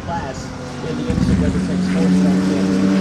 class in the IMSA WTech Sports Championship.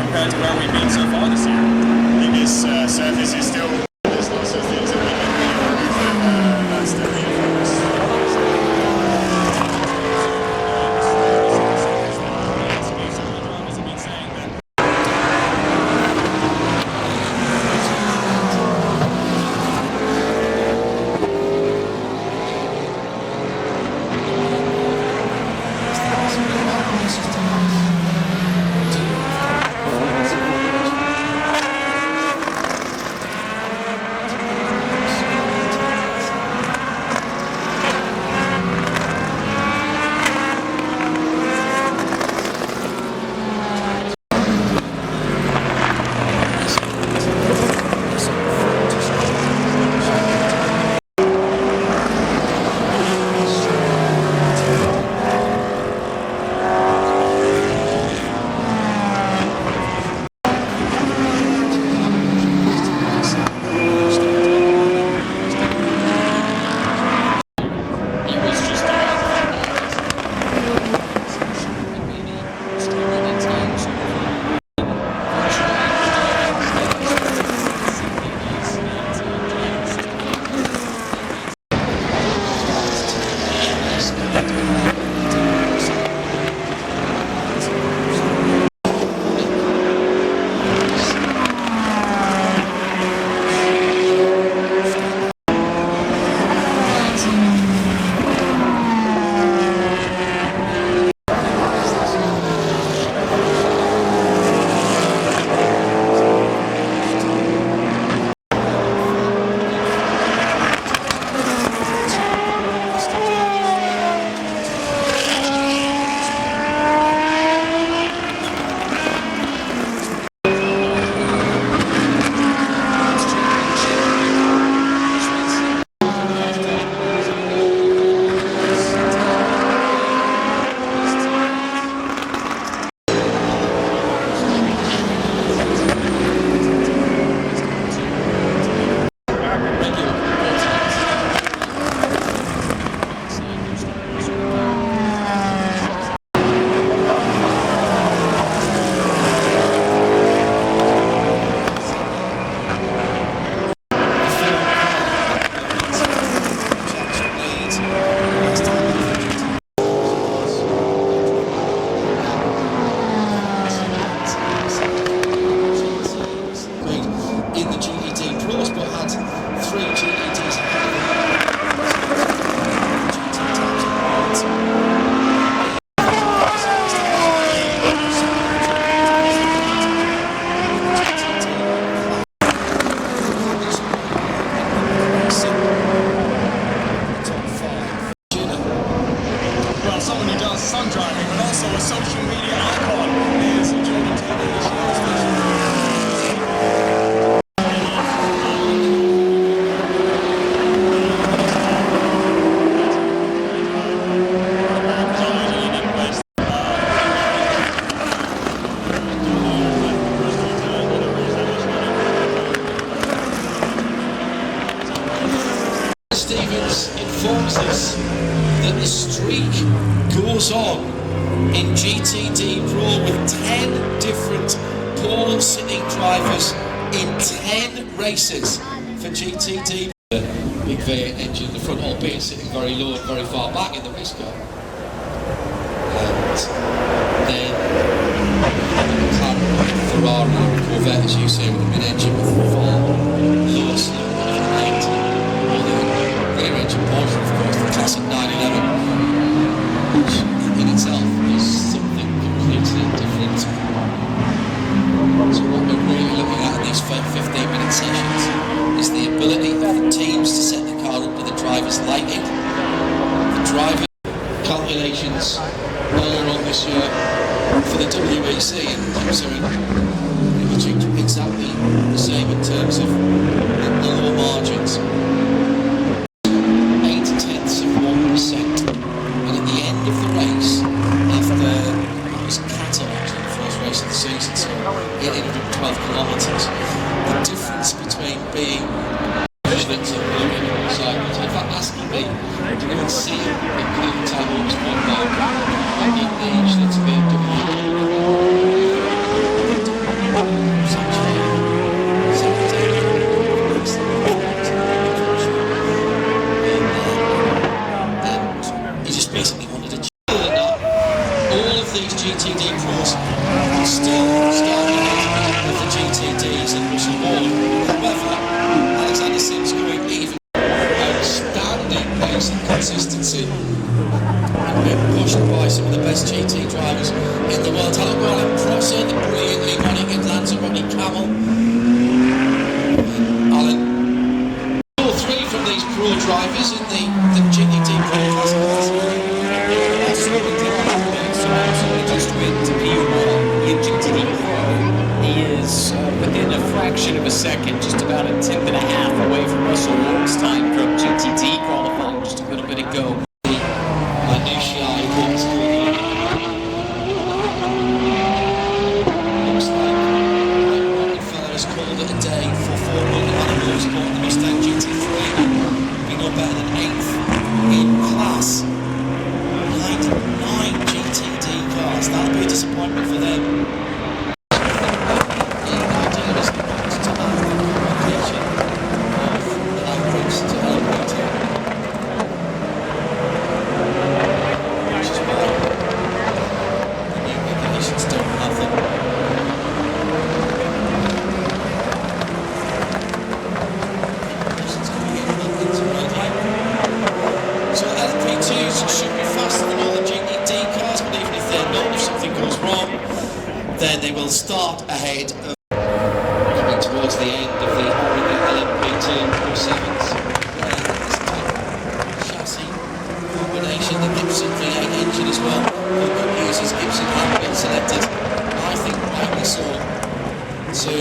compared to where we've been so far this year? I think this surface is still, there's lots of things that we can improve, and that's the main focus. Sun driving, but also a social media icon, is joining TV this Stevens informs us that the streak goes on in GTD Pro with 10 different pole sitting drivers in 10 races for GTD. Big V8 engine in the front, albeit sitting very low and very far back in the race car. And then McLaren, Ferrari, Corvette, as you say, with the mid-engine with far lower slow rear engine portion, of course, the classic 911, which in itself is something completely different. So what we're really looking at in these 15-minute sessions is the ability of the teams to set the car up to the driver's liking. The driver calculations earlier on this year for the WEC and IMSA pretty much exactly the same in terms of the low margins. 0.8%, and at the end of the race, after it was catalogued in the first race of the season, so 812 kilometres, the difference between being minutes of moving on the cycles, in fact asking me to go and see it in the time on spot mark in the Schlitz BMW. Hamill. Alan. 2 or 3 from these pro drivers in the GTD Pro class. So absolutely just went to P1 in GTD Pro. He is within a fraction of a second, just about a tenth and a half away from Russell Ward's time from GTD qualifying just a little bit ago. Minutiae of what's going on. Looks like Rocket Fella has called it a day for Formula One Motorsport. The Mustang GT3 being no better than 8th in class. Behind 9 GTD cars. That'll be a disappointment for them. Then they will start ahead of coming towards the end of the LMP2 07s. Chassis combination, the Gibson V8 engine as well. The good news is Gibson have been selected, I think rightly so, to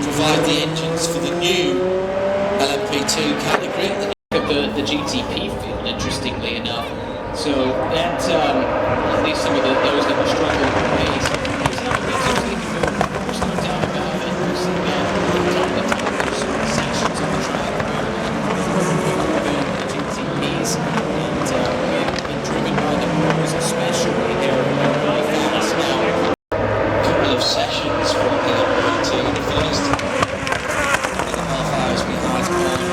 provide the engines for the new LMP2 category. The GTP field, interestingly enough. So that, at least some of those that were struggling with the pace, there's no doubt about it. We've seen that time and time. There's certain sections of the track where the GTPs and been driven by the pros, especially. They're really fast now. A couple of sessions for LMP2 in the first 1.5 hours behind Friday.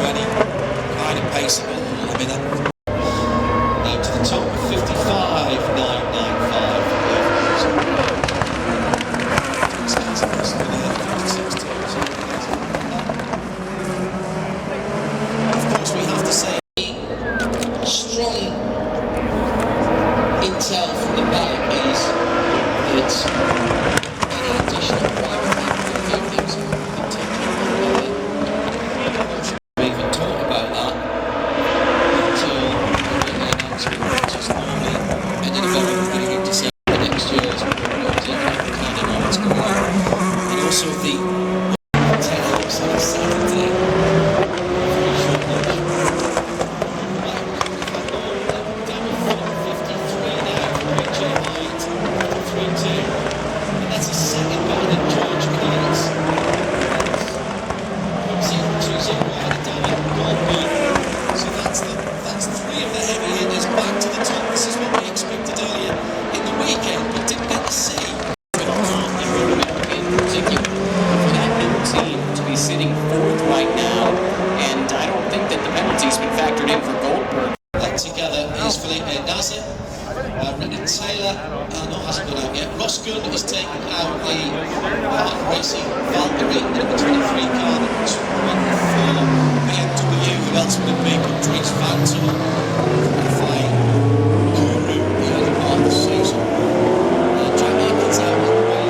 Any kind of pace at all. I mean, now to the top of 55.995. Of course, we have to say strong intel from the back is that any additional private things is taking out the racing Valkyrie number 23 car, number 24 BMW. Who else would it be? Dries Vanthoor, qualifying guru the early part of the season. Jack Atkins out on the way.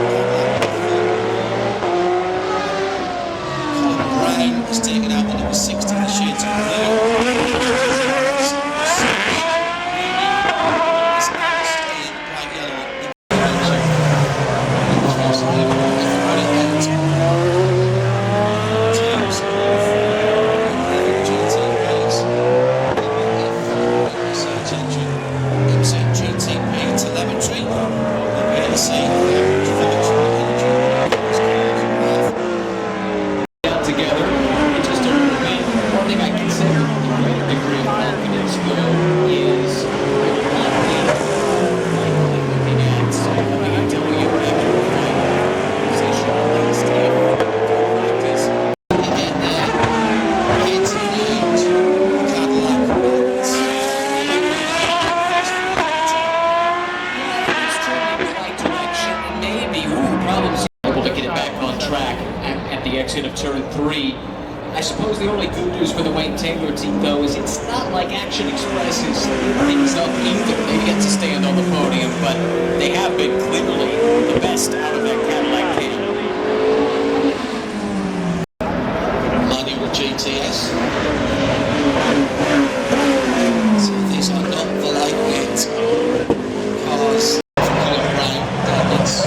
Colin Brown is taking out the number 60, the shades of blue. Exit of turn 3 I suppose the only good news for the Wayne Taylor team, though, is it's not like Action Express is things up either. They get to stand on the podium, but they have been clearly the best out of that Cadillac camp. Manual GTS. So these are not the lightweight cars from Colin Brown. It's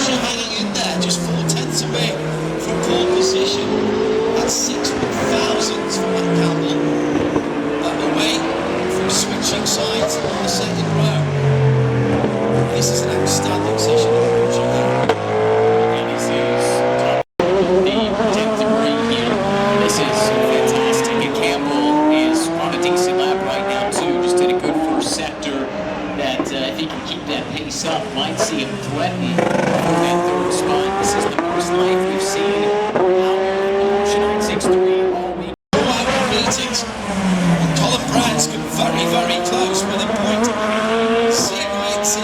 hanging in there, just 4/10 away from pole position. That's 6 thousandths from Matt Campbell, away from switching sides on the second row. This is an outstanding session of And this is the 10th degree here. This is fantastic. And Campbell is on a decent lap right now, too. Just did a good first sector that if he can keep that pace up, might see him threaten for that third spot. This is the most life we've seen out of Porsche 963 all week. meetings. Colin Brown's come very, very close with a point. 080.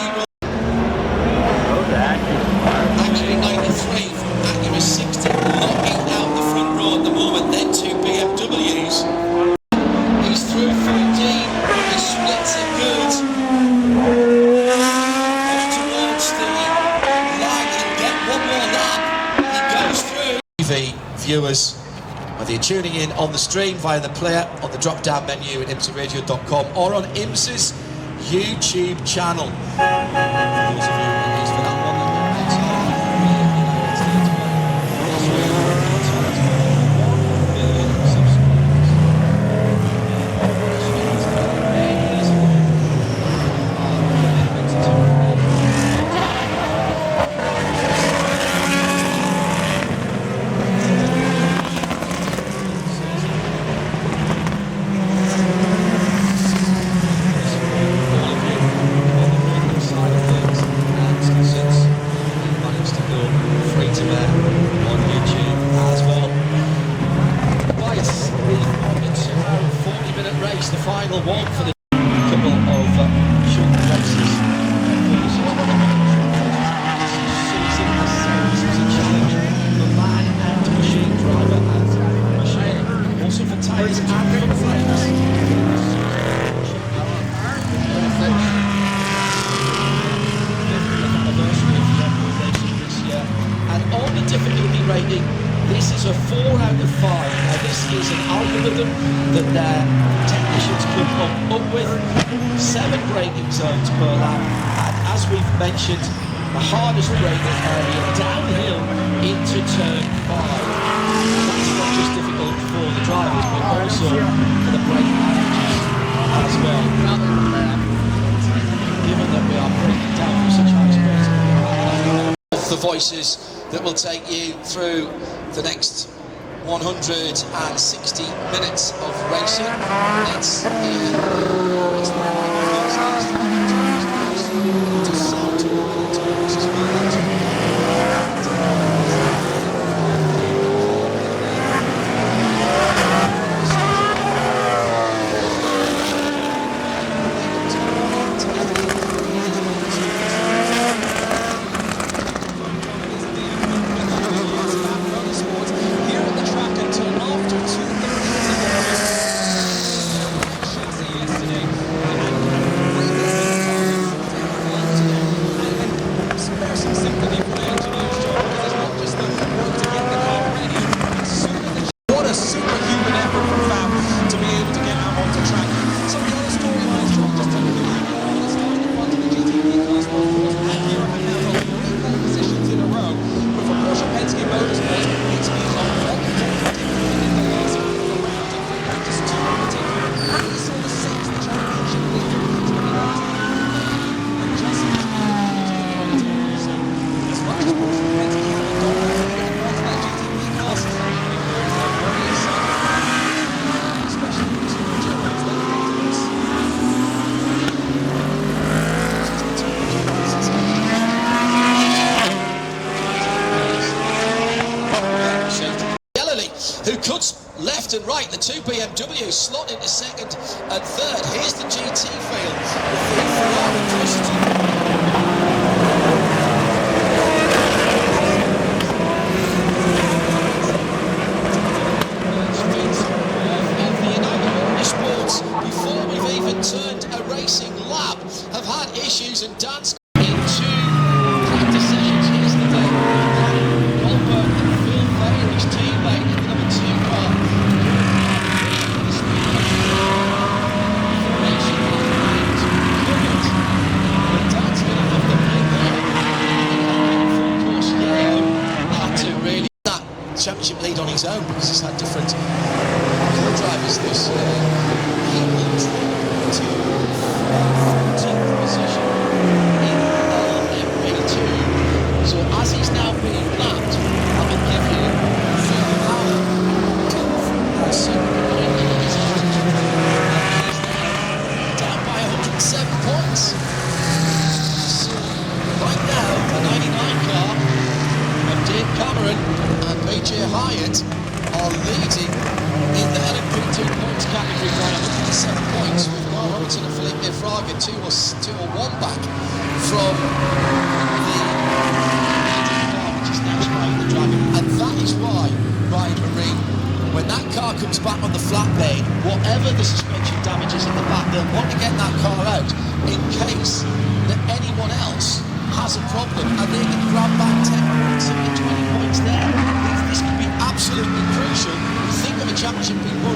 Actually 93 from Acura 60, knocking out the front row at the moment. Then 2 BMWs. He's through 14. He splits it good. Off towards the line and get one more lap. He goes through. TV viewers, whether you're tuning in on the stream via the player on the drop-down menu at imsaradio.com or on IMSA's YouTube channel. For those of you at least for that one that the final one for the couple of short races. Season the sales as a challenge for man and machine, driver and machine. Also for tyres and for frames. And on the difficulty rating, this is a 4 out of 5. Now this is an algorithm that their technicians come up with. 7 braking zones per lap, and as we've mentioned, the hardest braking area downhill into turn 5. That's not just difficult for the drivers, but also for the brake managers as well. Given that we are breaking down from such high speeds. The voices that will take you through the next 160 minutes of racing. Let's who cuts left and right. The 2 BMWs slot into second and third. Here's the GT field with the Ferrari close to championship lead on his own because he's had different co-drivers this year. He will drop to 14th position in LMP2. So as he's now being lapped, I will give you Phil Power. Let's see what the point is. He's now down by 107 points. So right now, the 99 car of Dave Cameron and BJ Hyatt are leading in the LMP2 points category by 107 points, with Mark Robertson and Felipe Fraga 2 or 1 back from the leading car, which is now spraying the Dragon. And that is why, Ryan Marine, when that car comes back on the flat lane, whatever the suspension damage is in the back, they'll want to get that car out in case that anyone else has a problem, and they can grab back 10 points and 20 points there. This could be absolutely crucial. You think of a championship being won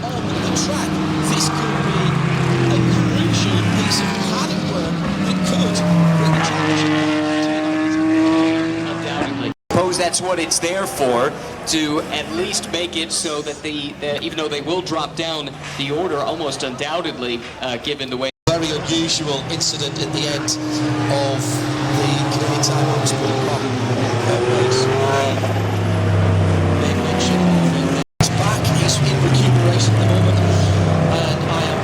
on the track, this could be a crucial piece of paddock work that could bring the championship to Undoubtedly. Suppose that's what it's there for, to at least make it so that even though they will drop down the order almost undoubtedly, given the way. very unusual incident at the end of the Canadian Time Motorsport Cup race. They mentioned he's back, he's in recuperation at the moment, and I am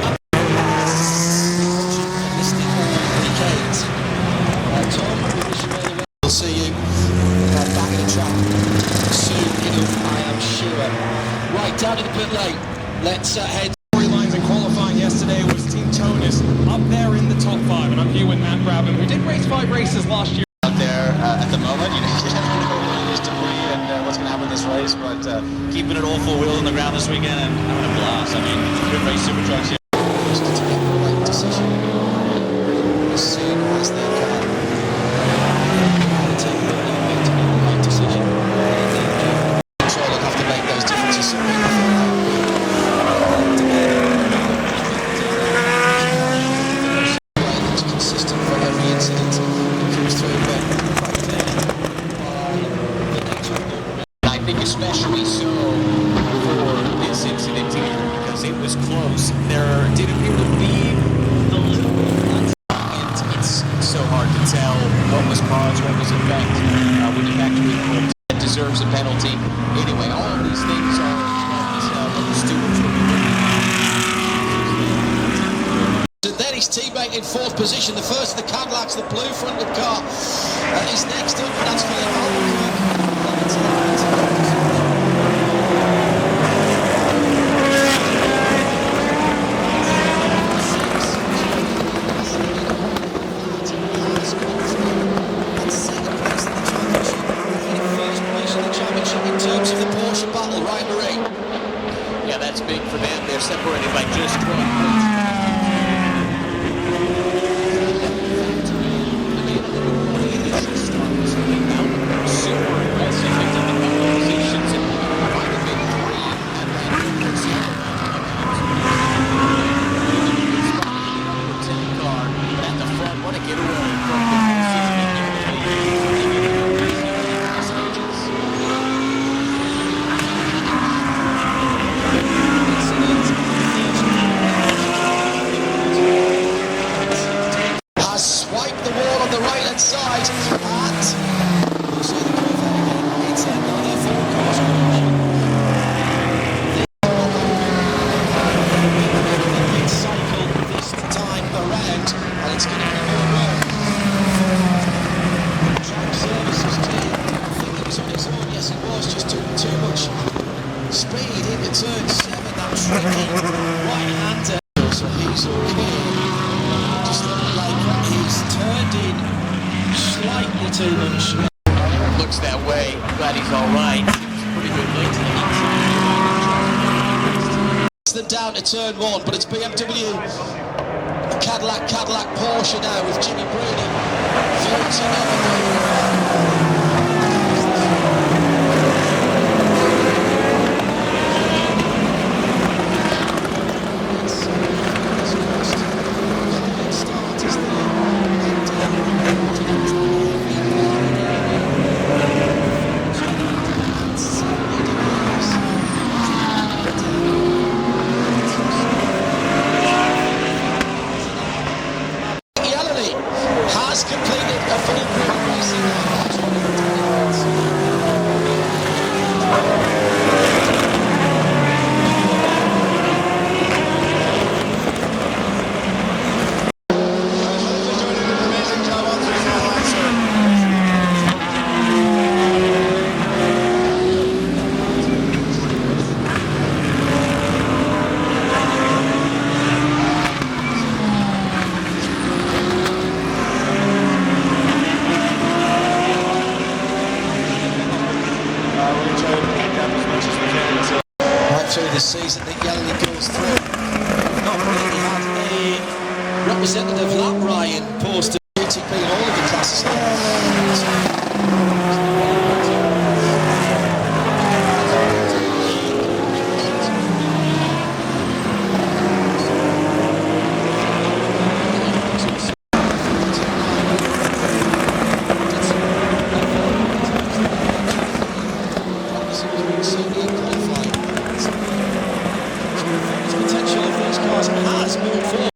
listening all decades. Tom, we wish you all the best. We'll see you back at the track soon enough, I am sure. Right, down to the pit lane. Let's head. Storylines in qualifying yesterday was Team Tonus up there in the top 5, and I'm here with Matt Brabham, who did race 5 races last year. Out there at the moment, you never know what it is to be and what's going to happen in this race, but keeping it all 4 wheels on the ground this weekend and having a blast. I mean, good race super trucks here. Just to make the right decision as soon as they can. Take the lead to make the right decision. Control and have to make those differences. It's consistent for every incident that comes through, but right there by the nature of the I think especially so for this incident here, because it was close. There did appear to be a little bit of that, and it's so hard to tell what was cause, what was effect, when you actually put it deserves a penalty. Anyway, all of these things are what the stewards will be looking at. And then his teammate in 4th position, the first of the Cadillacs, the blue fronted car, is next up, and that's Philip Albuquerque. In terms of the Porsche battle, Ryan Marine. Yeah, that's big for them. They're separated by just 12 points. Super impressive. They took a couple of positions and might have been 3, and then car at the front. What a getaway from has swiped the wall on the right hand side, and we'll see the curve there again. It's another 4-course correction. Big cycle this time around, and it's going to be more work for the track services team. I think he was on his own. Yes, he was. Just took too much speed into turn 7. That tricky right-hander. So he's okay. Just looked like he's turned in slightly too much. looks that way. I'm glad he's all right. Pretty good late to the It's them down to turn 1, but it's BMW, Cadillac, Porsche now with Jimmy Brady. Vaulting up. this season that Yelley goes through. Not really had a representative lap Ryan post to GTP in all of the classes. Potential of these cars has moved forward.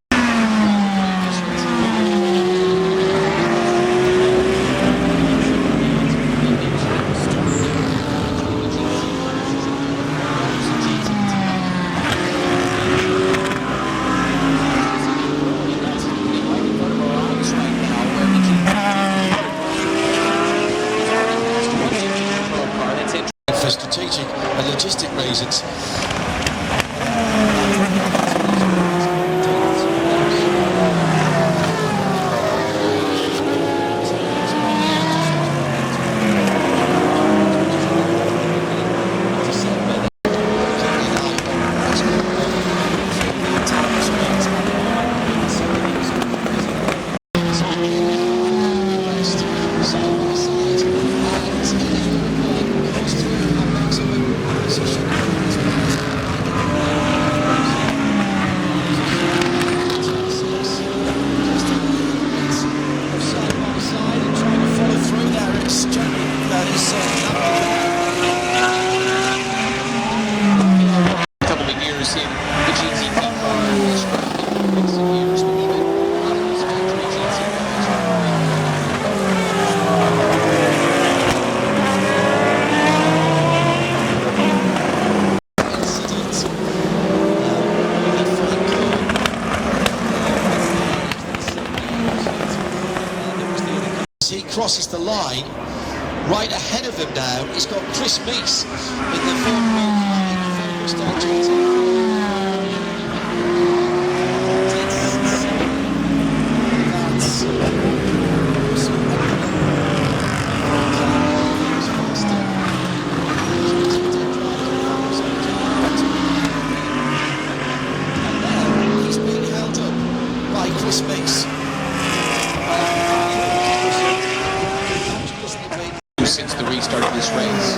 For strategic and logistic reasons. He crosses the line. Right ahead of him now, he's got Chris Meese in the he's being held up by Chris Meese. Since the restart of this race.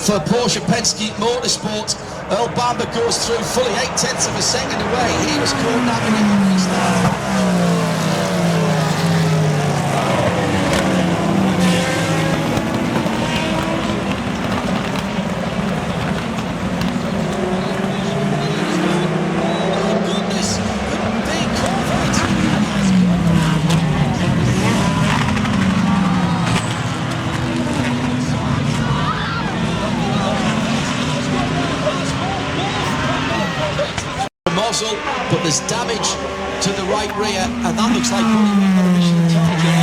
for Porsche Penske Motorsport. Earl Bamber goes through fully 0.8 of a second away. He was caught napping in the restart. But there's damage to the right rear, and that looks like mission target.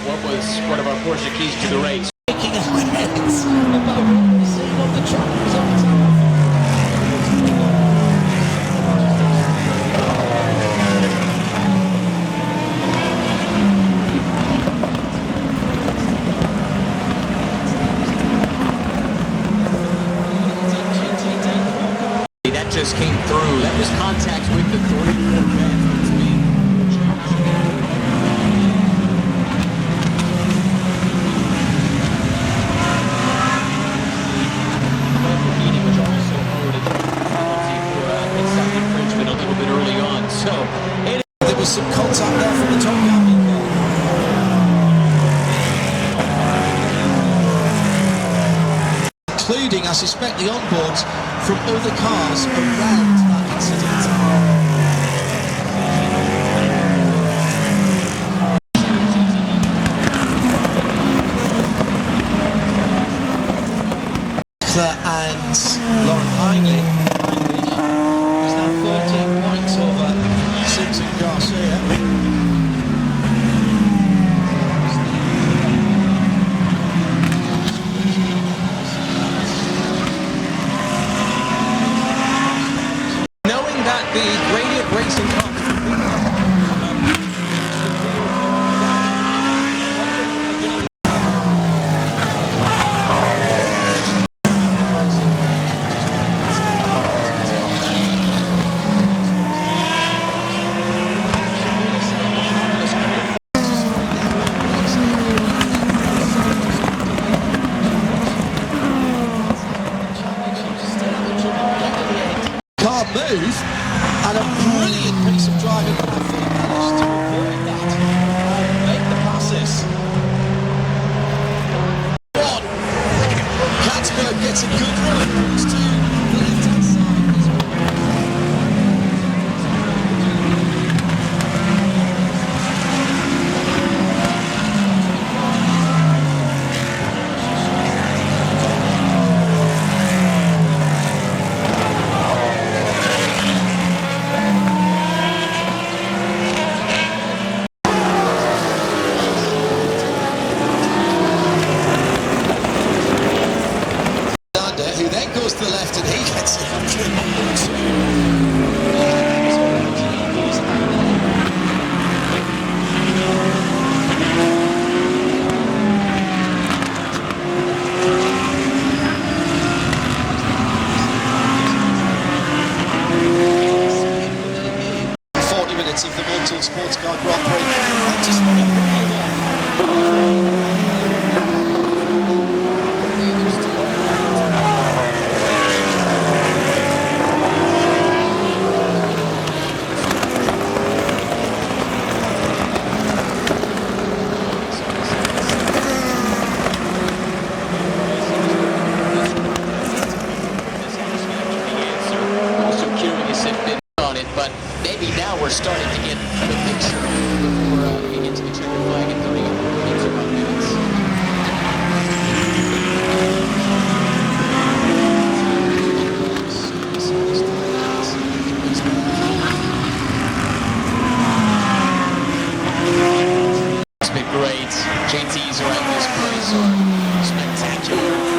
What was one of our Porsche keys to the race? Making a hits about what we're seeing on the track results. That just came through. That was contact with the 34 which also owed a penalty for infringement a little bit early on. So there was some contact there from the top gambling car. Including, I suspect, the onboards from other cars around that incident. And Lauren Heinley is now 13 points over Simpson Garcia. the Gradient Racing move, and a brilliant piece of driving by Phil managed to avoid that and make the passes. One, Katzberg gets a good run, moves to the left-hand side as well. Who then goes to the left and he gets it up to number 40 minutes of the Motul Sports Car Grand Prix. And just but maybe now we're starting to get the picture before we get to the checker flag in 31 minutes. It's been great. JTs around this place are spectacular.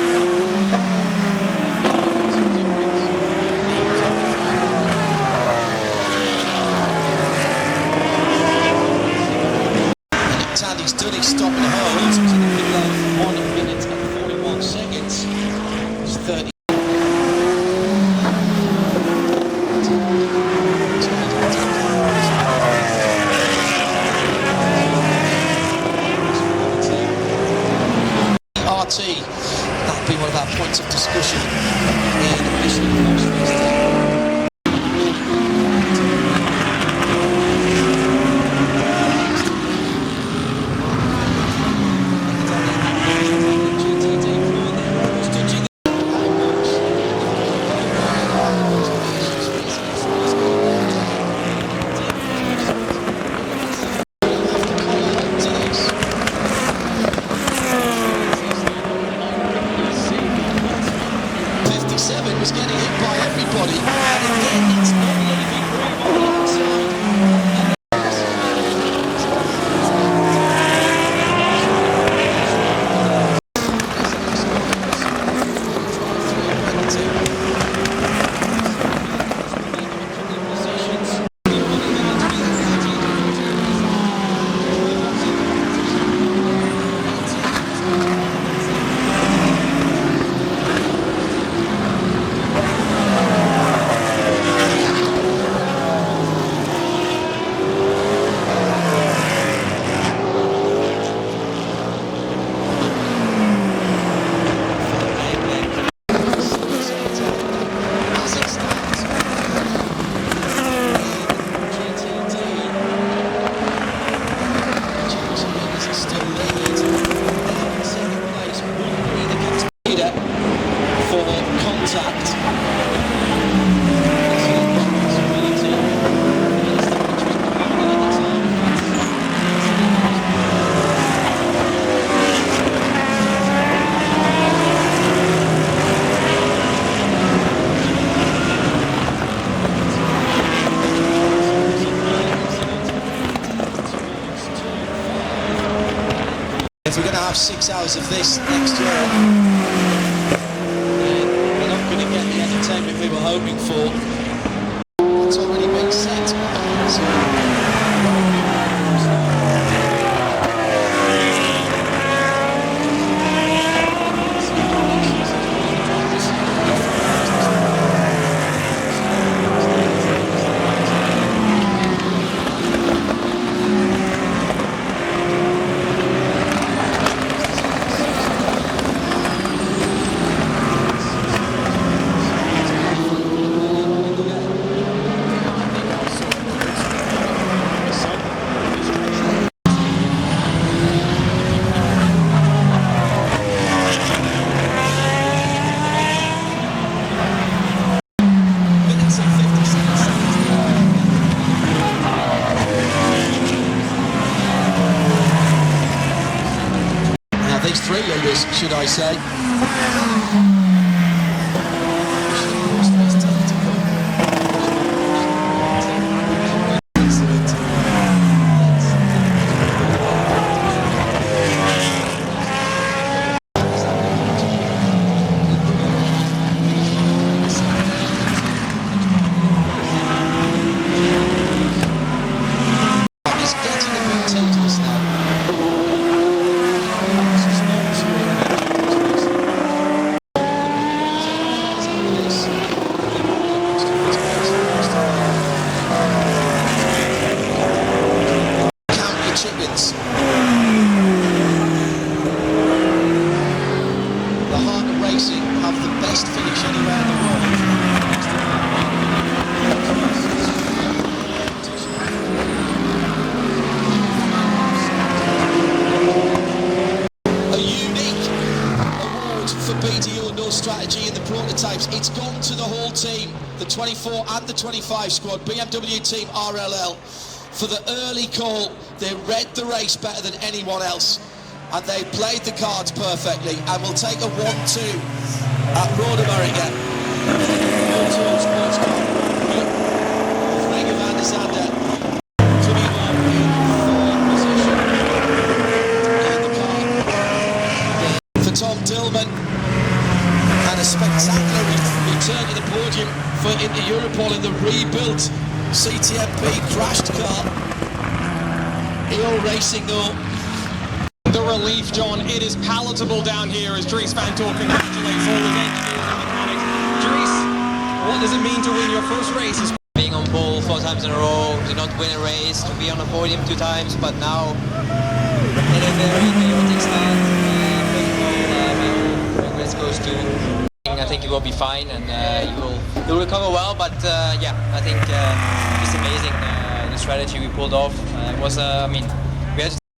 points of discussion in Michelin post race. Was getting hit by everybody, and again it's not leaving room on the outside. If we're going to have 6 hours of this next year, then we're not going to get the entertainment we were hoping for. It's already been set. These three leaders, should I say. It's getting a bit tedious now. Chickens. The heart of racing have the best finish anywhere in the world. A unique award for BD Outdoor Strategy in the prototypes. It's gone to the whole team, the 24 and the 25 squad, BMW team RLL. For the early call, they read the race better than anyone else, and they played the cards perfectly. And we'll take a 1-2 at Road America. coming on in third position in the car. For Tom Dillman, and a spectacular return to the podium for Inter Europol in the rebuilt CTMP crashed car. EO Racing though. The relief, John, it is palatable down here as Dries Van Tor congratulates all his engineers and mechanics. Dries, what does it mean to win your first race? Being on pole 4 times in a row, to not win a race, to be on the podium 2 times, but now in a very chaotic start, progress goes to I think he will be fine, and he will recover well. But yeah, I think it's amazing the strategy we pulled off. It was, I mean,